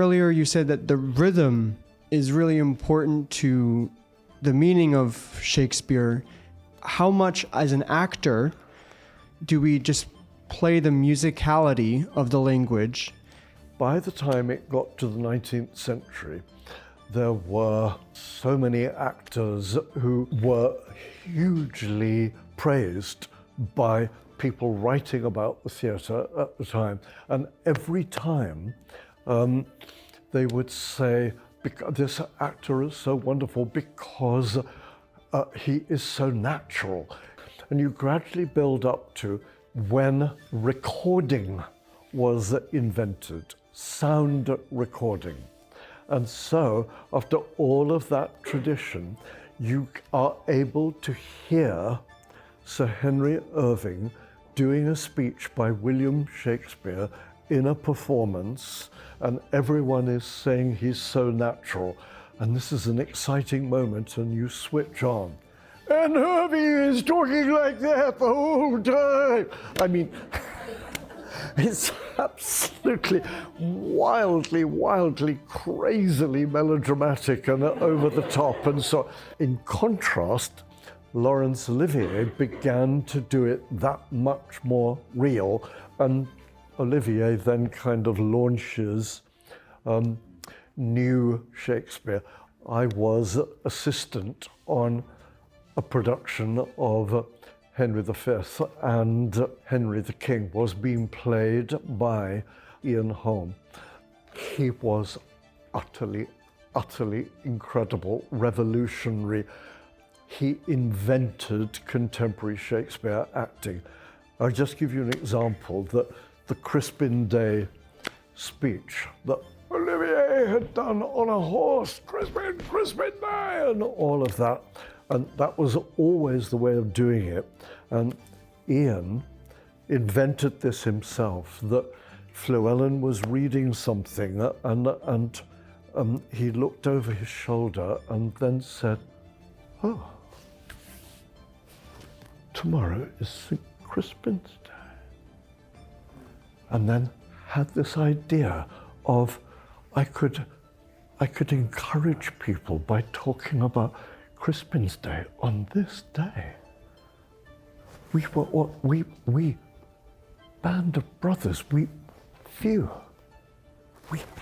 earlier you said that the rhythm is really important to the meaning of Shakespeare. How much, as an actor, do we just play the musicality of the language? By the time it got to the 19th century, there were so many actors who were hugely praised by people writing about the theatre at the time. And every time they would say, this actor is so wonderful because he is so natural. And you gradually build up to when recording was invented, sound recording. And so, after all of that tradition, you are able to hear Sir Henry Irving doing a speech by William Shakespeare in a performance, and everyone is saying he's so natural. And this is an exciting moment, and you switch on. And Irving is talking like that the whole time. I mean, it's absolutely wildly, crazily melodramatic and over the top. And so, in contrast, Laurence Olivier began to do it that much more real. And Olivier then kind of launches new Shakespeare. I was assistant on a production of Henry V, and Henry the King was being played by Ian Holm. He was utterly incredible, revolutionary. He invented contemporary Shakespeare acting. I'll just give you an example, that the Crispin Day speech that Olivier had done on a horse, Crispin Day, and all of that. And that was always the way of doing it. And Ian invented this himself, that Llewellyn was reading something and he looked over his shoulder and then said, "Oh, tomorrow is St. Crispin's Day." And then had this idea of I could encourage people by talking about Crispin's Day on this day. We band of brothers, we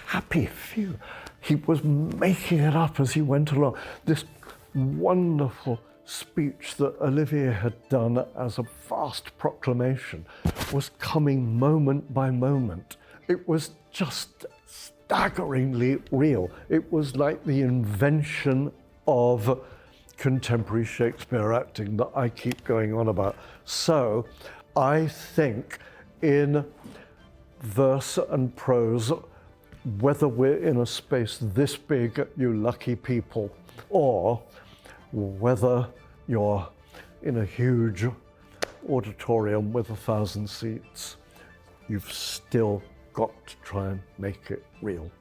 happy few. He was making it up as he went along. This wonderful speech that Olivier had done as a vast proclamation was coming moment by moment. It was just staggeringly real. It was like the invention of contemporary Shakespeare acting that I keep going on about. So I think in verse and prose, whether we're in a space this big, you lucky people, or whether you're in a huge auditorium with 1,000 seats, you've still got to try and make it real.